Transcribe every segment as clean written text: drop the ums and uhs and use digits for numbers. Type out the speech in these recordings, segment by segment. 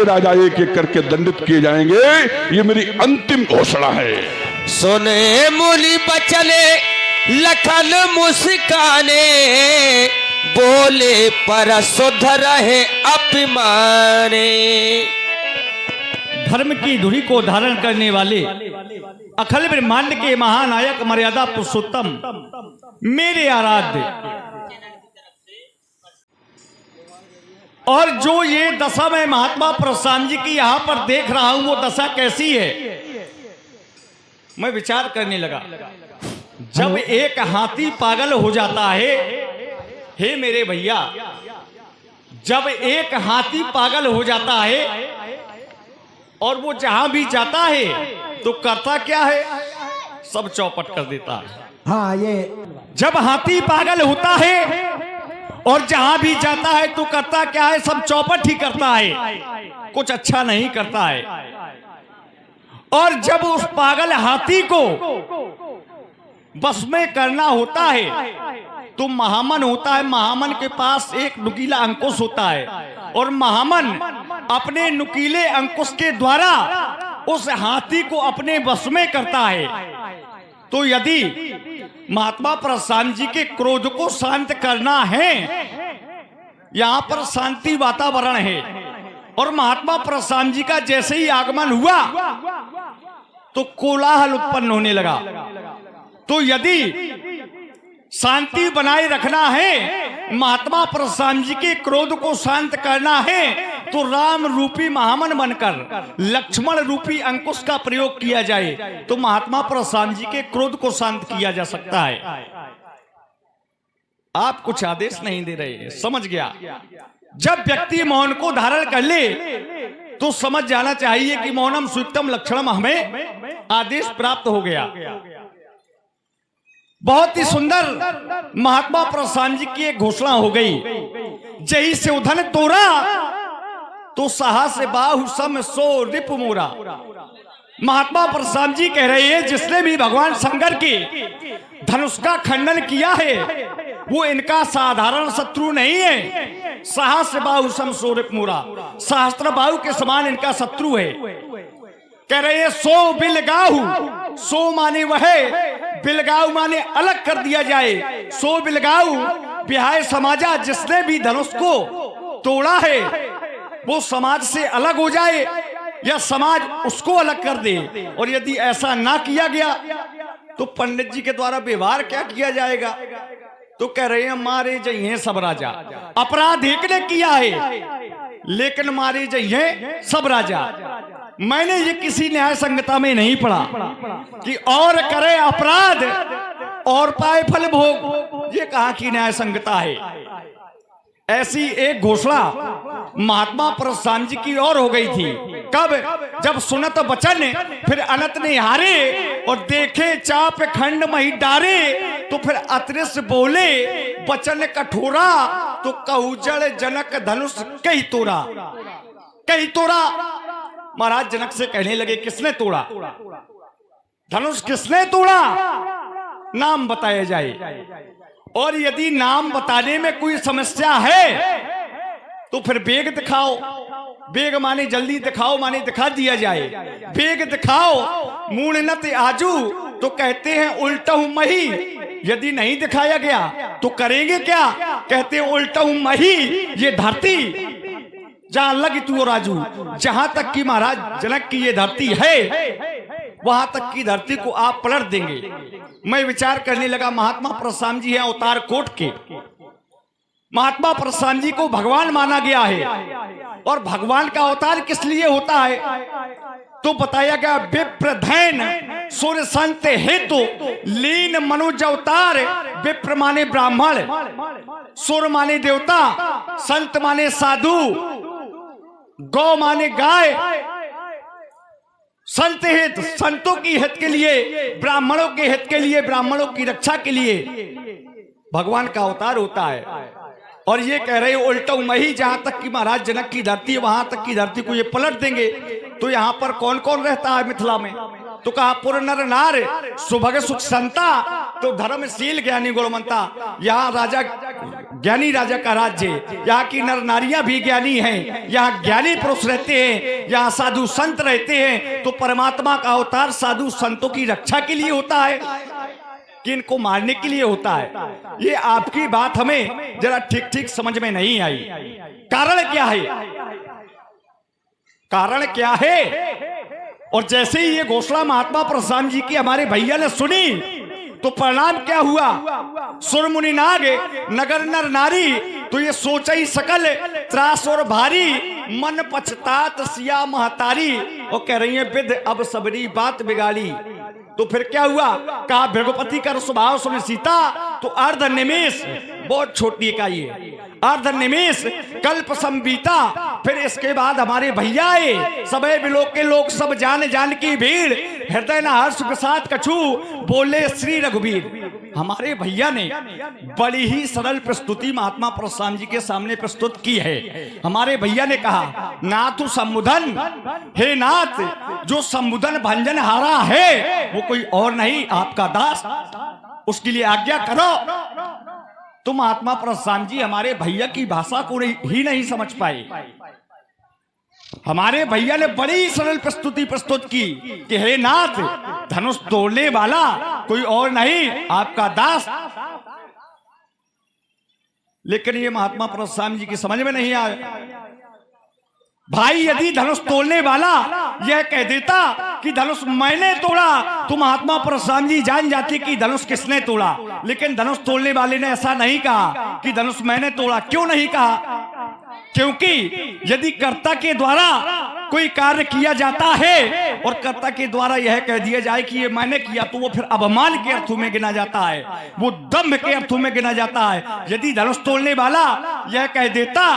राजा एक एक करके दंडित किए जाएंगे। ये मेरी अंतिम घोषणा है। सुने मूली बचने लखन मुस्काने, बोले पर सुध रहे अभिमाने। धर्म की धुरी को धारण करने वाले अखिल ब्रह्मांड के महानायक मर्यादा पुरुषोत्तम मेरे आराध्य, और जो ये दशा मैं महात्मा परशुराम जी की यहां पर देख रहा हूं, वो दशा कैसी है? मैं विचार करने लगा। जब एक हाथी पागल हो जाता है, हे मेरे भैया, जब एक हाथी पागल हो जाता है और वो जहां भी जाता है तो करता क्या है? सब चौपट कर देता है। हाँ, ये जब हाथी पागल होता है और जहां भी जाता है तो करता क्या है? सब चौपट ही करता है, कुछ अच्छा नहीं करता है। और जब उस पागल हाथी को बस में करना होता है तो महामन होता है। महामन के पास एक नुकीला अंकुश होता है और महामन अपने नुकीले अंकुश के द्वारा उस हाथी को अपने बस में करता है। तो यदि महात्मा परशुराम जी के क्रोध को शांत करना है, यहां पर शांति वातावरण है, और महात्मा परशुराम जी का जैसे ही आगमन हुआ तो कोलाहल उत्पन्न होने लगा। तो यदि शांति बनाए रखना है, महात्मा परशुराम जी के क्रोध को शांत करना है, तो राम रूपी महामन बनकर लक्ष्मण रूपी अंकुश का प्रयोग किया जाए तो महात्मा परशुराम जी के क्रोध को शांत किया जा सकता है। आप कुछ आदेश नहीं दे रहे, समझ गया। जब व्यक्ति मौन को धारण कर ले तो समझ जाना चाहिए कि मौनम सुयुक्तम लक्षणम, हमें आदेश प्राप्त हो गया। बहुत ही सुंदर महात्मा परशुराम जी की एक घोषणा हो गई। जही से उधन तोरा तो साहस बाहु सम सो रिपु मोरा। महात्मा परशुराम जी कह रहे हैं, जिसने भी भगवान शंकर के धनुष का खंडन किया है वो इनका साधारण शत्रु नहीं है। साहस बाहु सम सो रिपु मोरा, सहस्त्र बाहु के समान इनका शत्रु है। कह रहे हैं सो बिलगाहु, सो माने वह, बिलगाहु माने अलग कर दिया जाए। सो बिलगाहु बिहाय समाजा, जिसने भी धनुष को तोड़ा है वो समाज से अलग हो जाए या समाज उसको अलग कर दे। और यदि ऐसा ना किया गया तो पंडित जी के द्वारा व्यवहार क्या किया जाएगा? तो कह रहे हैं मारे जाइए सब राजा। अपराध एक ने किया है लेकिन मारे जाइए सब राजा। मैंने ये किसी न्याय संगता में नहीं पढ़ा कि और करे अपराध और पाए फल भोग। ये कहाँ की न्याय संगता है? ऐसी एक घोषणा महात्मा परशुराम जी की ओर हो गई थी। कब? जब सुनत बचन फिर अनंत ने हारे और देखे चाप खंड मही डारे, तो फिर अतृष बोले बचन कठोरा, तो कहूजड़ जनक धनुष कही तोड़ा। कही तोड़ा, महाराज जनक से कहने लगे किसने तोड़ा धनुष? किसने तोड़ा? नाम बताया जाए। और यदि नाम बताने में कोई समस्या है तो फिर बेग दिखाओ। बेग माने जल्दी दिखाओ, माने दिखा दिया जाए। बेग दिखाओ मूणनत आजू, तो कहते हैं उल्टहु मही। यदि नहीं दिखाया गया तो करेंगे क्या? कहते हैं उल्टहु मही, ये धरती जहां लगी तू और राजू, जहां तक की महाराज जनक की ये धरती है वहां तक की धरती को आप पलट देंगे। मैं विचार करने लगा, महात्मा परशुराम जी हैं अवतार कोट के। महात्मा परशुराम जी को भगवान माना गया है और भगवान का अवतार किस लिए होता है? तो बताया गया विप्रधैन सूर्य संत हेतु लीन मनुज अवतार। विप्र माने ब्राह्मण, सूर्य माने देवता, संत माने साधु, गौ माने गाय। संत हित, संतों की हित के लिए, ब्राह्मणों के हित के लिए, ब्राह्मणों की रक्षा के लिए भगवान का अवतार होता है। और ये कह रहे उल्टो मही, जहां तक की महाराज जनक की धरती है वहां तक की धरती को ये पलट देंगे। तो यहाँ पर कौन कौन रहता है मिथिला में? तो कहा पुर नर नार सुभग सुख संता, तो धर्मशील ज्ञानी गुणवंता। यहाँ राजा ज्ञानी राजा का राज्य, यहाँ की नर नारियां भी ज्ञानी हैं, यहाँ ज्ञानी पुरुष रहते हैं, यहाँ साधु संत रहते हैं। तो परमात्मा का अवतार साधु संतों की रक्षा के लिए होता है कि इनको मारने के लिए होता है? ये आपकी बात हमें जरा ठीक ठीक समझ में नहीं आई। कारण क्या है? कारण क्या है? और जैसे ही ये घोषणा महात्मा परशुराम जी की हमारे भैया ने सुनी तो परिणाम क्या हुआ? सुर मुनि नाग नगर नर नारी, तो ये सोचा ही सकल त्रास और भारी, मन पछतात सिया महतारी। और कह रही है विद अब सबरी बात बिगाड़ी। तो फिर क्या हुआ? कहा भृगुपति का स्वभाव सुन सीता, तो अर्ध निमेष, बहुत छोटी इकाई है, अर्ध निमेष कल्प संबीता। फिर इसके बाद हमारे भैया आए, सबे बिलोक के लोग सब जान जान की भीड़, हृदय न हर्ष प्रसाद कछु बोले श्री रघुवीर। हमारे भैया ने बड़ी ही सरल प्रस्तुति महात्मा परशुराम जी के सामने प्रस्तुत की है। हमारे भैया ने कहा नाथ संबुधन, हे नाथ, जो संबुधन भंजन हारा है वो कोई और नहीं आपका दास, उसके लिए आज्ञा करो। तो महात्मा परशुराम जी हमारे भैया की भाषा को ही नहीं समझ पाए। हमारे भैया ने बड़ी सरल प्रस्तुति प्रस्तुत की कि हे नाथ, धनुष तोड़ने वाला कोई और नहीं आपका दास। लेकिन ये महात्मा परशुराम जी की समझ में नहीं आया। भाई यदि धनुष तोड़ने वाला यह कह देता कि धनुष मैंने तोड़ा तो महात्मा परशुराम जी जान जाते कि धनुष किसने तोड़ा। लेकिन धनुष तोड़ने वाले ने ऐसा नहीं कहा कि धनुष मैंने तोड़ा। क्यों नहीं कहा? क्योंकि यदि कर्ता के द्वारा कोई कार्य किया जाता है और कर्ता के द्वारा यह कह दिया जाए कि ये मैंने किया, तो वो फिर अभिमान के अर्थों में गिना जाता है, वो दम्भ के अर्थों में गिना जाता है। यदि धनुष तोड़ने वाला यह कह देता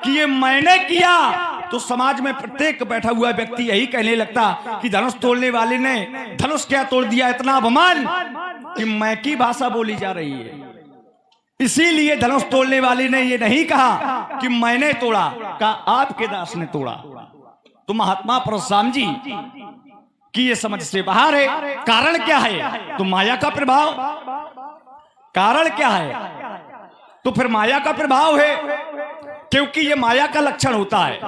कि ये मैंने किया, तो समाज में प्रत्येक बैठा हुआ व्यक्ति यही कहने लगता कि धनुष तोड़ने वाले ने धनुष क्या तोड़ दिया, इतना अभिमान कि मैं की भाषा बोली जा रही है। इसीलिए धनुष तोड़ने वाले ने ये नहीं कहा कि मैंने तोड़ा, कहा आपके दास ने तोड़ा। तो महात्मा परशुराम जी की ये समझ से बाहर है। कारण क्या है? तो माया का प्रभाव। कारण क्या है? तो फिर माया का प्रभाव है, क्योंकि ये माया का लक्षण होता है।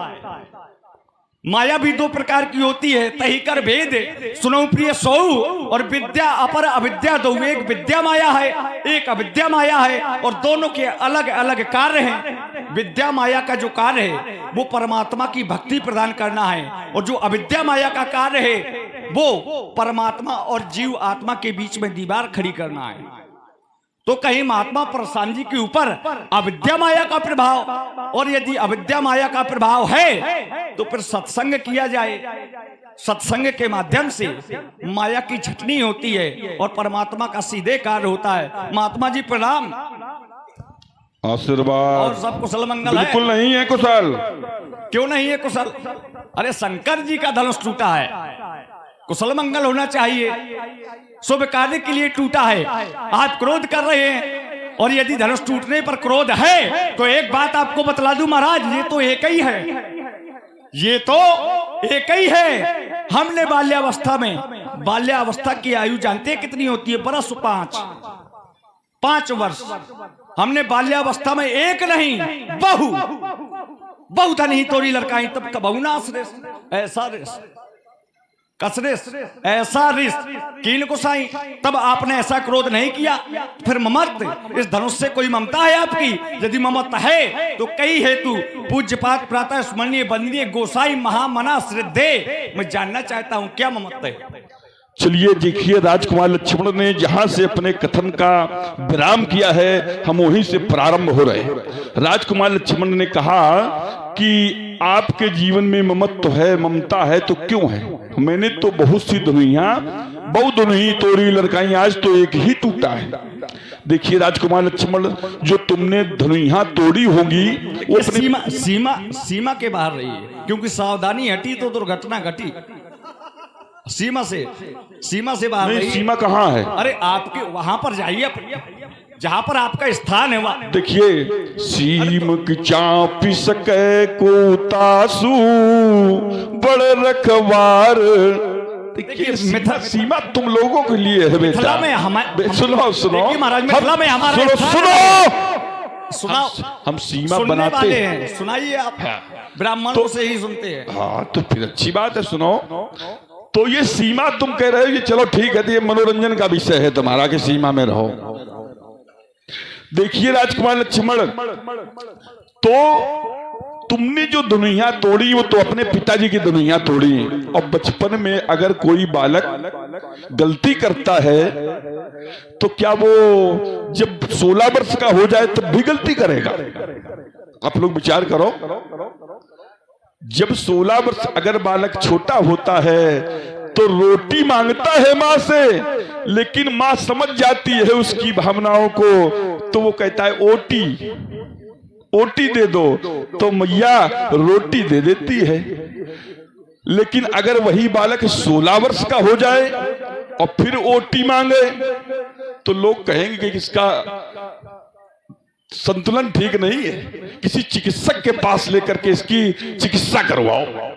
माया भी दो प्रकार की होती है, तही कर भेद सुनो प्रिय सौ, और विद्या अपर अविद्या दो। एक विद्या माया है, एक अविद्या माया है, और दोनों के अलग अलग कार्य हैं। विद्या माया का जो कार्य है वो परमात्मा की भक्ति प्रदान करना है, और जो अविद्या माया का कार्य है वो परमात्मा और जीव आत्मा के बीच में दीवार खड़ी करना है। तो कहीं महात्मा परशुराम जी के ऊपर अविद्या माया का प्रभाव, और यदि अविद्या माया का प्रभाव है तो फिर सत्संग किया जाए। सत्संग के माध्यम से माया की छटनी होती है और परमात्मा का सीधे कार्य होता है। महात्मा जी प्रणाम। आशीर्वाद। और सब कुशल मंगल है? बिल्कुल नहीं है कुशल। क्यों नहीं है कुशल? अरे शंकर जी का धनुष टूटा है, कुशल मंगल होना चाहिए। शुभ कार्य के लिए टूटा है, आप क्रोध कर रहे हैं, और यदि धनुष टूटने पर क्रोध है तो एक बात आपको बतला दूं महाराज, ये तो एक ही है, ये तो एक ही है। हमने बाल्यावस्था में, बाल्यावस्था की आयु जानते हैं कितनी होती है? बरस 5 वर्ष। हमने बाल्यावस्था में एक नहीं बहु धन ही तोरी लड़काई, तब कबहू नास रेस, ऐसा रेस कसरेस, ऐसा रिस कीन कुसाई, तब आपने ऐसा क्रोध नहीं किया। फिर ममत्व, इस धनुष से कोई ममता है आपकी? यदि ममता है तो कई हेतु पूज्यपात प्रातः स्मरणीय वंदनीय गोसाई महामना श्रद्धे। मैं जानना चाहता हूं क्या ममत्व है। चलिए देखिए, राजकुमार लक्ष्मण ने जहां से अपने कथन का विराम किया है हम वहीं से प्रारंभ हो रहे हैं। राजकुमार लक्ष्मण ने कहा कि आपके जीवन में ममत्व है, ममता है, तो क्यों है? मैंने तो बहुत सी दुनिया तोड़ी लड़काई, आज तो एक ही टूटा है। देखिए राजकुमार लक्ष्मण, जो तुमने धनुइया तोड़ी होगी वो सीमा के बाहर रही है, क्योंकि सावधानी हटी तो दुर्घटना घटी। सीमा से बाहर नहीं। सीमा कहाँ है? अरे आपके वहां पर जाइए जहां पर आपका स्थान है वहां। देखिए, सीम की चापी सके को तासू बड़े रखवार। देखिए सीमा तुम लोगों के लिए है बेटा। में सुनो महाराज, मिथिला में हमारा सुनो सुनाओ। हम सीमा सुनने बनाते वाले हैं, सुनाइए आप। ब्राह्मणों से ही सुनते हैं। हाँ तो फिर अच्छी बात है, सुनो। तो ये सीमा तुम कह रहे हो, ये चलो ठीक है, तो ये मनोरंजन का विषय है तुम्हारा कि सीमा में रहो। देखिए राजकुमार लक्ष्मण, तो तुमने जो दुनिया तोड़ी वो तो अपने पिताजी की दुनिया तोड़ी। और बचपन में अगर कोई बालक गलती करता है तो क्या वो जब 16 वर्ष का हो जाए तब भी गलती करेगा? आप लोग विचार करो। जब 16 वर्ष अगर बालक छोटा होता है तो रोटी मांगता है माँ से, लेकिन माँ समझ जाती है उसकी भावनाओं को, तो वो कहता है ओटी ओटी दे दो, तो मैया रोटी दे देती है। लेकिन अगर वही बालक 16 वर्ष का हो जाए और फिर ओटी मांगे तो लोग कहेंगे कि इसका संतुलन ठीक नहीं है, किसी चिकित्सक के पास लेकर के इसकी चिकित्सा करवाओ,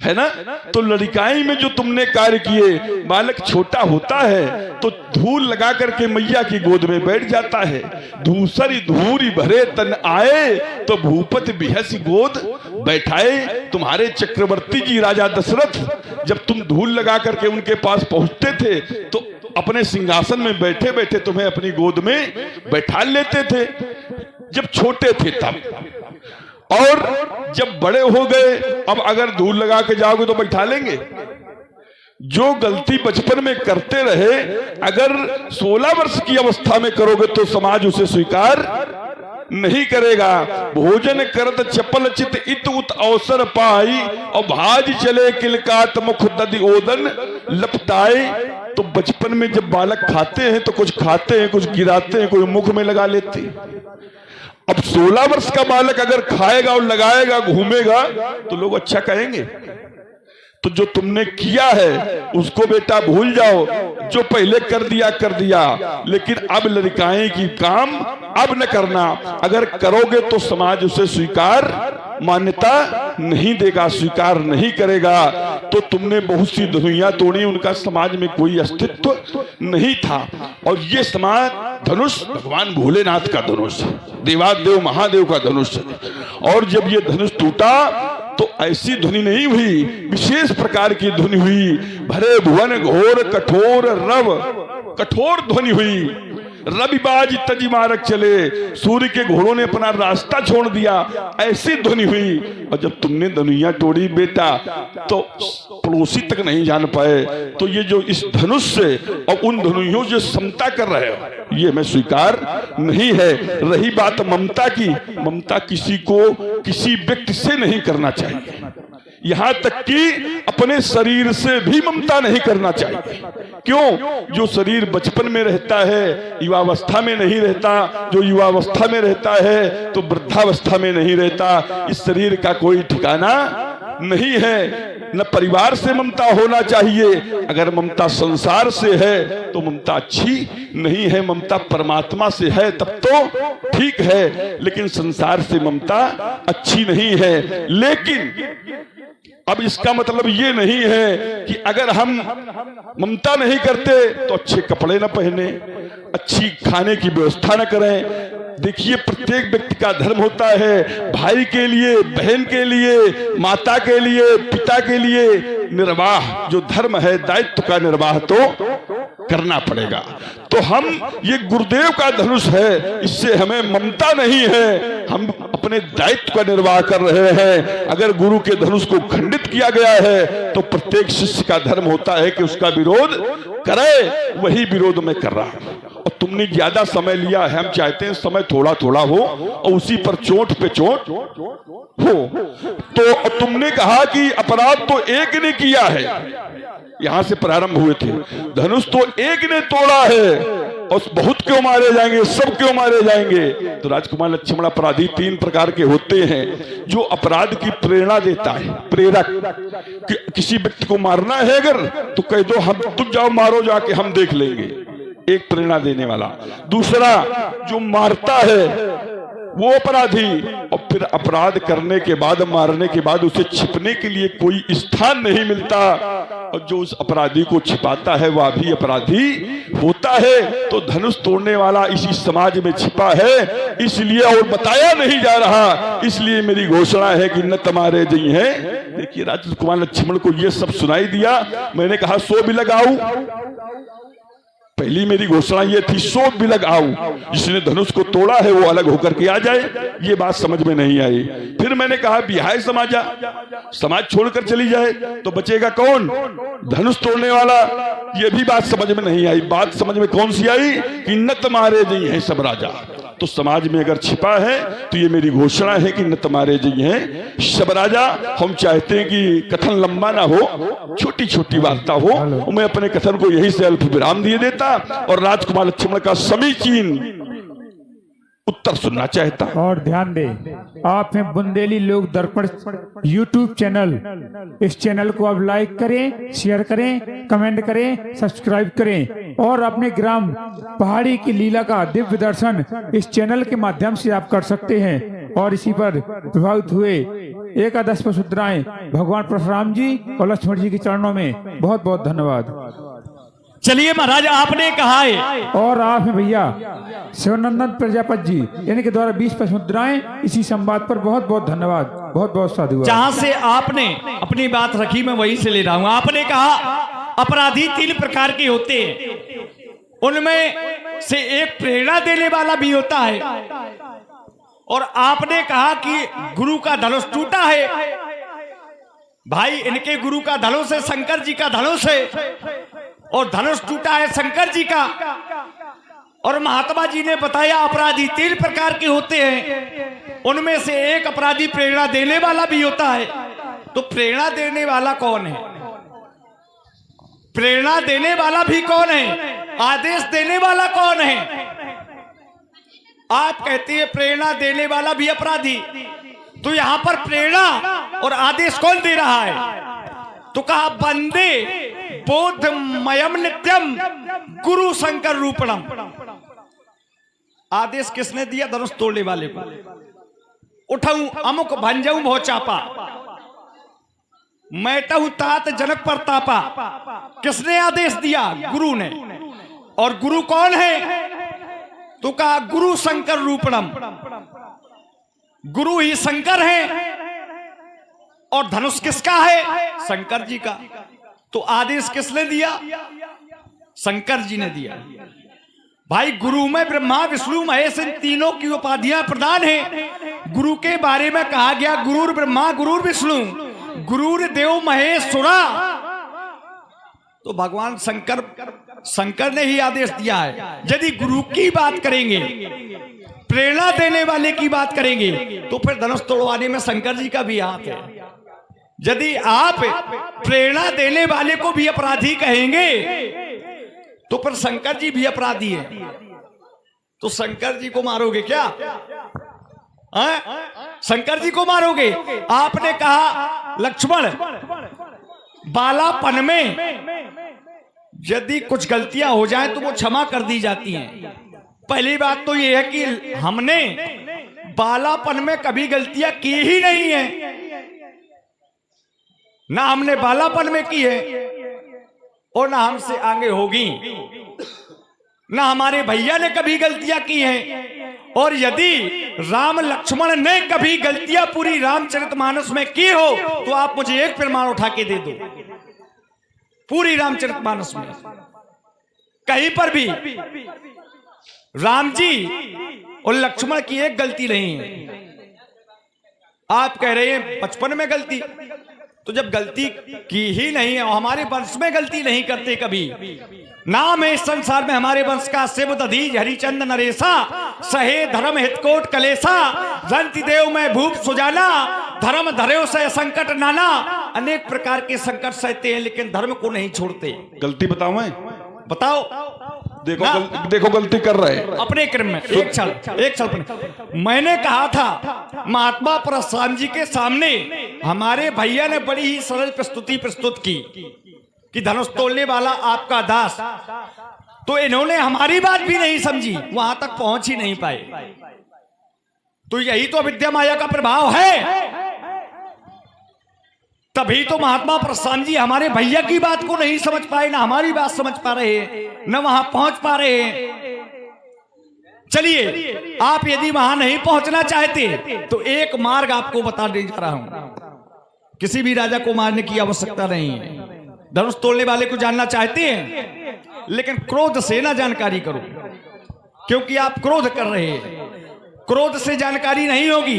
है ना। तो लड़काई में जो तुमने कार्य किए, बालक छोटा होता है तो धूल लगा करके मैया की गोद में बैठ जाता है। धूसरी धूरी भरे तन आए तो भूपत बिहसी गोद बैठाए। तुम्हारे चक्रवर्ती जी राजा दशरथ जब तुम धूल लगा करके उनके पास पहुंचते थे तो अपने सिंहासन में बैठे बैठे तुम्हें अपनी गोद में बैठा लेते थे, जब छोटे थे तब। और जब बड़े हो गए, अब अगर धूल लगा के जाओगे तो बैठा लेंगे? जो गलती बचपन में करते रहे अगर 16 वर्ष की अवस्था में करोगे तो समाज उसे स्वीकार नहीं करेगा। भोजन करत चपल चित इत उत अवसर पाई और भाज चले किलकात मुख दधि ओदन लपटाए। तो बचपन में जब बालक खाते हैं तो कुछ खाते हैं, कुछ गिराते हैं, कोई मुख में लगा लेते हैं। अब 16 वर्ष का बालक अगर खाएगा और लगाएगा, घूमेगा, तो लोग अच्छा कहेंगे। तो जो तुमने किया है उसको बेटा भूल जाओ, जो पहले कर दिया, लेकिन अब लड़काएं की काम अब न करना। अगर करोगे तो समाज उसे स्वीकार मान्यता नहीं देगा, स्वीकार नहीं करेगा। तो तुमने बहुत सी दुनिया तोड़ी, उनका समाज में कोई अस्तित्व नहीं था। और ये समाज धनुष भगवान भोलेनाथ का धनुष है, देवादेव महादेव का धनुष है। और जब ये धनुष टूटा तो ऐसी ध्वनि नहीं हुई, विशेष प्रकार की ध्वनि हुई। भरे भुवन घोर कठोर रव, कठोर ध्वनि हुई। रविबाज तजी मारक चले, सूर्य के घोड़ों ने अपना रास्ता छोड़ दिया, ऐसी ध्वनि हुई। और जब तुमने दुनिया तोड़ी बेटा तो पड़ोसी तक नहीं जान पाए। तो ये जो इस धनुष से और उन धनुषों से समता कर रहे हो, ये मैं स्वीकार नहीं है। रही बात ममता की, ममता किसी को किसी व्यक्ति से नहीं करना चाहिए, यहां तक कि अपने शरीर से भी ममता नहीं करना चाहिए। क्यों? जो शरीर बचपन में रहता है युवावस्था में नहीं रहता, जो युवावस्था में रहता है तो वृद्धावस्था में नहीं रहता। इस शरीर का कोई ठिकाना नहीं है। न परिवार से ममता होना चाहिए, अगर ममता संसार से है तो ममता अच्छी नहीं है। ममता परमात्मा से है तब तो ठीक है, लेकिन संसार से ममता अच्छी नहीं है। लेकिन अब इसका मतलब ये नहीं है कि अगर हम ममता नहीं करते तो अच्छे कपड़े न पहने, अच्छी खाने की व्यवस्था न करें। देखिए प्रत्येक व्यक्ति का धर्म होता है, भाई के लिए, बहन के लिए, माता के लिए, पिता के लिए निर्वाह जो धर्म है, दायित्व का निर्वाह तो करना पड़ेगा। तो हम ये गुरुदेव का धनुष है, इससे हमें ममता नहीं है, हम अपने दायित्व का निर्वाह कर रहे हैं। अगर गुरु के धनुष को खंडित किया गया है तो प्रत्येक शिष्य का धर्म होता है कि उसका विरोध करे, वही विरोध में कर रहा हूं। और तुमने ज्यादा समय लिया है, हम चाहते हैं समय थोड़ा थोड़ा हो और उसी पर चोट पे चोट हो। तो तुमने कहा कि अपराध तो एक ने किया है, यहां से प्रारंभ हुए थे, धनुष तो एक ने तोड़ा है और बहुत क्यों मारे जाएंगे, सब क्यों मारे जाएंगे। तो राजकुमार लक्ष्मण अपराधी 3 प्रकार के होते हैं। जो अपराध की प्रेरणा देता है, प्रेरक, किसी व्यक्ति को मारना है अगर तो कह दो हम, तुम जाओ मारो जाके, हम देख लेंगे, एक प्रेरणा देने वाला। दूसरा जो मारता है वो अपराधी और फिर अपराध करने के बाद, मारने के बाद उसे छिपने के लिए कोई स्थान नहीं मिलता, और जो उस अपराधी को छिपाता है वह भी अपराधी होता है। तो धनुष तोड़ने वाला इसी समाज में छिपा है, इसलिए और बताया नहीं जा रहा, इसलिए मेरी घोषणा है कि न तुम्हारे जी हैं। देखिए राजकुमार लक्ष्मण को ये सब सुनाई दिया। मैंने कहा 100 भी लगाऊं, पहली मेरी घोषणा ये थी 100 भी लगाऊं, जिसने धनुष को तोड़ा है वो अलग होकर के आ जाए। ये बात समझ में नहीं आई। फिर मैंने कहा बिहाय समाजा, समाज छोड़कर चली जाए तो बचेगा कौन? धनुष तोड़ने वाला। ये भी बात समझ में नहीं आई। बात समझ में कौन सी आई कि न तुम्हारे जी हैं सब राजा। तो समाज में अगर छिपा है तो ये मेरी घोषणा है कि न तुम्हारे जी हैं सब राजा। हम चाहते हैं कि कथन लंबा ना हो, छोटी छोटी वार्ता हो। मैं अपने कथन को यही से अल्प विराम दिए देता और राजकुमार लक्ष्मण का समीचीन उत्तर सुनना चाहता। और ध्यान दे, आप हैं बुंदेली लोक दर्पण यूट्यूब चैनल। इस चैनल को आप लाइक करें, शेयर करें, कमेंट करें, सब्सक्राइब करें और अपने ग्राम पहाड़ी की लीला का दिव्य दर्शन इस चैनल के माध्यम से आप कर सकते हैं। और इसी पर प्रभावित हुए एकादश पशुद्राएं भगवान परशुराम जी और लक्ष्मण जी के चरणों में बहुत बहुत धन्यवाद। चलिए महाराज, आपने कहा है और आप हैं भैया शिवनंदन प्रजापति जी, इनके द्वारा 20 मुद्राएं इसी संवाद पर बहुत बहुत धन्यवाद, बहुत बहुत साधुवाद। जहां से आपने अपनी बात रखी मैं वहीं से ले रहा हूं। आपने कहा अपराधी 3 प्रकार के होते हैं, उनमें से एक प्रेरणा देने वाला भी होता है। और आपने कहा कि गुरु का धनुष टूटा है। भाई, इनके गुरु का धनुष है, शंकर जी का धनुष है, और धनुष टूटा है शंकर जी का। और महात्मा जी ने बताया अपराधी 3 प्रकार के होते हैं, उनमें से एक अपराधी प्रेरणा देने वाला भी होता है। तो प्रेरणा देने वाला कौन है? प्रेरणा देने वाला भी कौन है? आदेश देने वाला कौन है? आप कहते हैं प्रेरणा देने वाला भी अपराधी, तो यहां पर प्रेरणा और आदेश कौन दे रहा है? तो कहा वंदे बोधमयम नित्यम गुरु शंकर रूपणम। आदेश किसने दिया? धनुष तोड़ने वाले को। उठाऊं अमुक भंजाऊं भो चापा, मैटाऊं तात जनक प्रतापा। किसने आदेश दिया? गुरु ने। और गुरु कौन है? तो कहा गुरु शंकर रूपणम, गुरु ही शंकर है। और धनुष किसका है? शंकर जी का। तो आदेश किसने दिया? शंकर जी ने दिया। भाई, गुरु में ब्रह्मा विष्णु महेश इन तीनों की उपाधियां प्रदान हैं। गुरु के बारे में कहा गया गुरुर ब्रह्मा गुरुर विष्णु गुरुर देव महेश्वरा। तो भगवान शंकर ने ही आदेश दिया है। यदि गुरु की बात करेंगे, प्रेरणा देने वाले की बात करेंगे, तो फिर धनुष तोड़वाने में शंकर जी का भी हाथ है। यदि आप प्रेरणा देने वाले को भी अपराधी कहेंगे तो फिर शंकर जी भी अपराधी है। तो शंकर जी को मारोगे क्या? शंकर जी को मारोगे? आपने कहा लक्ष्मण, बालापन में यदि कुछ गलतियां हो जाए तो वो क्षमा कर दी जाती हैं। पहली बात तो ये है कि हमने बालापन में कभी गलतियां की ही नहीं है, ना हमने बालापन में की है और ना हमसे आगे होगी। ना हमारे भैया ने कभी गलतियां की हैं। और यदि राम लक्ष्मण ने कभी गलतियां पूरी रामचरितमानस में की हो तो आप मुझे एक प्रमाण उठा के दे दो। पूरी रामचरितमानस में कहीं पर भी राम जी और लक्ष्मण की एक गलती नहीं है। आप कह रहे हैं बचपन में गलती, तो जब गलती की ही नहीं है, हमारे वंश में गलती नहीं करते कभी। नाम है इस संसार में हमारे वंश का शिव दधीज हरिचंद नरेशा, सहे धर्म हितकोट कलेसा, रंति देव में भूप सुजाना, धर्म धर्यो से संकट नाना। अनेक प्रकार के संकट सहते हैं लेकिन धर्म को नहीं छोड़ते। गलती बताओ, मैं बताओ। देखो गलती कर रहे हैं अपने क्रम में। एक क्षण मैंने कहा था महात्मा परशुराम जी के सामने हमारे भैया ने बड़ी ही सरल प्रस्तुति प्रस्तुत की कि धनुष तोड़ने वाला आपका दास। तो इन्होंने हमारी बात भी नहीं समझी, वहां तक पहुंच ही नहीं पाए। तो यही तो अविद्या माया का प्रभाव है। तभी तो महात्मा प्रशांत जी हमारे भैया की बात को नहीं समझ पाए, ना हमारी बात समझ पा रहे, न वहां पहुंच पा रहे। चलिए, आप यदि वहां नहीं पहुंचना चाहते तो एक मार्ग आपको बता दे जा रहा हूं। किसी भी राजा को मारने की आवश्यकता नहीं है। धनुष तोड़ने वाले को जानना चाहते हैं, लेकिन क्रोध से ना जानकारी करो, क्योंकि आप क्रोध कर रहे हैं। क्रोध से जानकारी नहीं होगी,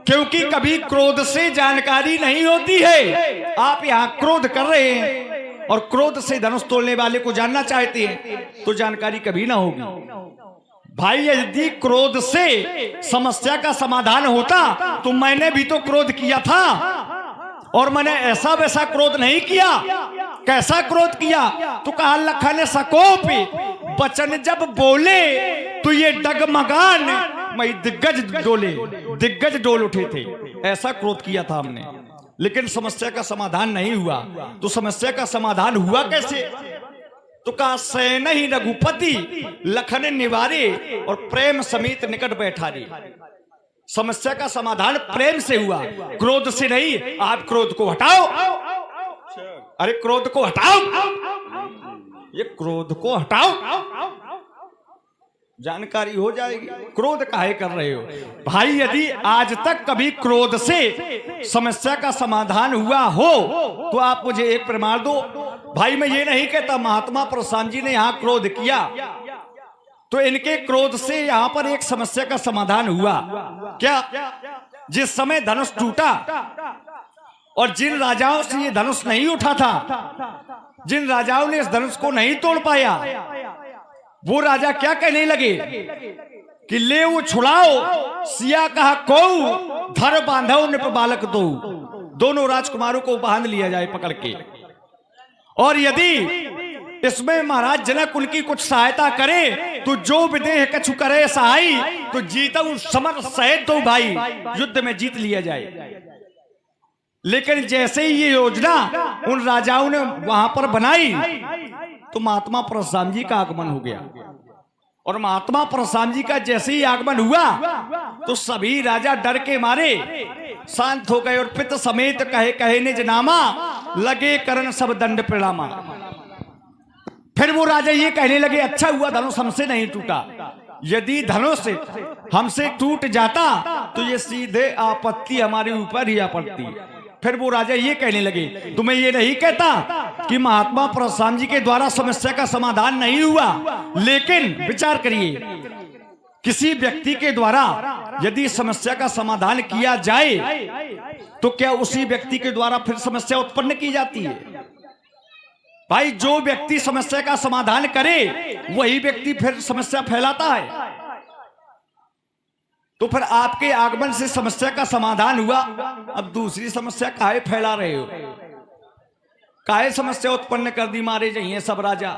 क्योंकि कभी क्रोध से जानकारी नहीं होती है। आप यहां क्रोध कर रहे हैं और क्रोध से धनुष तोड़ने वाले को जानना चाहते हैं तो जानकारी कभी ना होगी। भाई, यदि क्रोध से समस्या का समाधान होता तो मैंने भी तो क्रोध किया था, और मैंने ऐसा वैसा क्रोध नहीं किया। कैसा क्रोध किया? तो कहा लखन सकोप बचन जब बोले तो ये डगमगान मैं दिग्गज डोल उठे थे। ऐसा क्रोध किया था हमने, लेकिन समस्या का समाधान नहीं हुआ। तो समस्या का समाधान हुआ कैसे? तो कहा सैन ही रघुपति लखन निवारे और प्रेम समेत निकट बैठा रे। समस्या का समाधान प्रेम से हुआ, क्रोध से नहीं। आप क्रोध को हटाओ, अरे क्रोध को हटाओ, ये क्रोध को हटाओ, जानकारी हो जाएगी। क्रोध काहे कर रहे हो भाई? यदि आज तक कभी क्रोध से समस्या का समाधान हुआ हो तो आप मुझे एक प्रमाण दो। भाई, मैं ये नहीं कहता महात्मा प्रशांत जी ने यहां क्रोध किया तो इनके क्रोध से यहां पर एक समस्या का समाधान हुआ क्या? जिस समय धनुष टूटा और जिन राजाओं से ये धनुष नहीं उठा था, जिन राजाओं ने इस धनुष को नहीं तोड़ पाया, वो राजा क्या कहने लगे कि ले वो छुड़ाओ सिया कहा को धर बांधो निप बालक दो। दोनों राजकुमारों को बांध लिया जाए पकड़ के, और यदि इसमें महाराज जनक उनकी कुछ सहायता करे तो जो विदेह कछु करे सहाई, तो जीता समर सहित दो भाई, युद्ध में जीत लिया जाए। लेकिन जैसे ही ये योजना उन राजाओं ने वहां पर बनाई तो महात्मा प्रशांत जी का आगमन हो गया, और महात्मा प्रशांत जी का जैसे ही आगमन हुआ तो सभी राजा डर के मारे शांत हो गए, और पित समेत कहे निज नामा लगे करण सब दंड प्रणामा। फिर वो राजा ये कहने लगे अच्छा हुआ धनुष हमसे नहीं टूटा, यदि धनुष हमसे टूट जाता तो ये सीधे आपत्ति हमारे ऊपर ही आपत्ति। फिर वो राजा ये कहने लगे तुम्हें ये नहीं कहता कि महात्मा प्रशांत जी के द्वारा समस्या का समाधान नहीं हुआ, लेकिन विचार करिए, किसी व्यक्ति के द्वारा यदि समस्या का समाधान किया जाए तो क्या उसी व्यक्ति के द्वारा फिर समस्या उत्पन्न की जाती है? भाई, जो व्यक्ति समस्या का समाधान करे वही व्यक्ति फिर समस्या फैलाता है। तो फिर आपके आगमन से समस्या का समाधान हुआ, अब दूसरी समस्या काहे फैला रहे हो? काहे समस्या उत्पन्न कर दी? मारे जाइए सब राजा।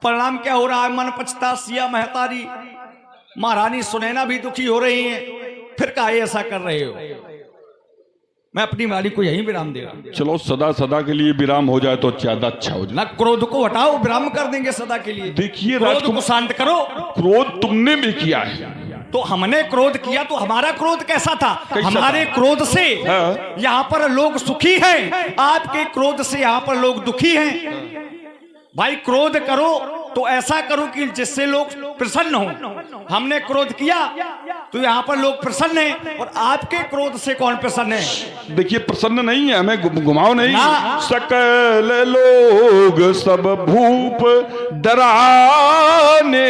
परिणाम क्या हो रहा है? मन पछता सिया महतारी, महारानी सुनैना भी दुखी हो रही हैं। फिर काहे ऐसा कर रहे हो? मैं अपनी वाणी को यही विराम दे रहा हूं। चलो सदा सदा के लिए विराम हो जाए तो ज्यादा अच्छा हो जाए। ना क्रोध को हटाओ, विराम कर देंगे सदा के लिए। देखिए, क्रोध को शांत करो। क्रोध तुमने भी किया है, तो हमने क्रोध किया तो हमारा क्रोध कैसा था? हमारे क्रोध से यहाँ पर लोग सुखी हैं, आपके क्रोध से यहाँ पर लोग दुखी हैं। भाई, क्रोध करो तो ऐसा करो कि जिससे लोग प्रसन्न हो। हमने क्रोध किया तो यहाँ पर लोग प्रसन्न हैं, और आपके क्रोध से कौन प्रसन्न है? देखिए, प्रसन्न नहीं है, हमें घुमाओ नहीं। सकल लोग सब भूप डराने,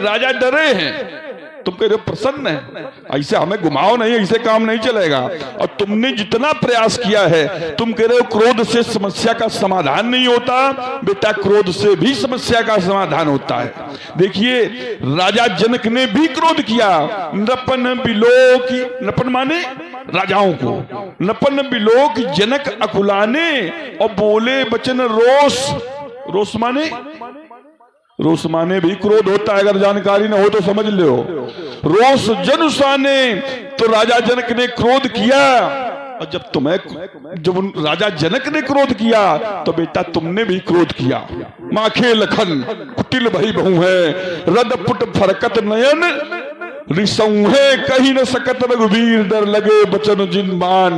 राजा डरे हैं, तुम कह रहे हो प्रसन्न है। ऐसे हमें घुमाओ नहीं, ऐसे काम नहीं चलेगा। और तुमने जितना प्रयास किया है, तुम कह रहे हो क्रोध से समस्या का समाधान नहीं होता। बेटा, क्रोध से भी समस्या का समाधान होता है। देखिए, राजा जनक ने भी क्रोध किया। नपन बिलोक, नपन माने राजाओं को, नपन बिलोक जनक अकुलाने, और बोले बचन रोष। रोष माने रोष माने भी क्रोध होता है, अगर जानकारी न हो तो समझ लो। रोष जनुसाने, तो राजा जनक ने क्रोध किया। और जब राजा जनक ने क्रोध किया तो बेटा तुमने भी क्रोध किया। माखे लखन कुटिल भई बहु है, रद पुट फरकत नयन रिसौहे कही न सकत रघुवीर, डर लगे बचन जिन मान।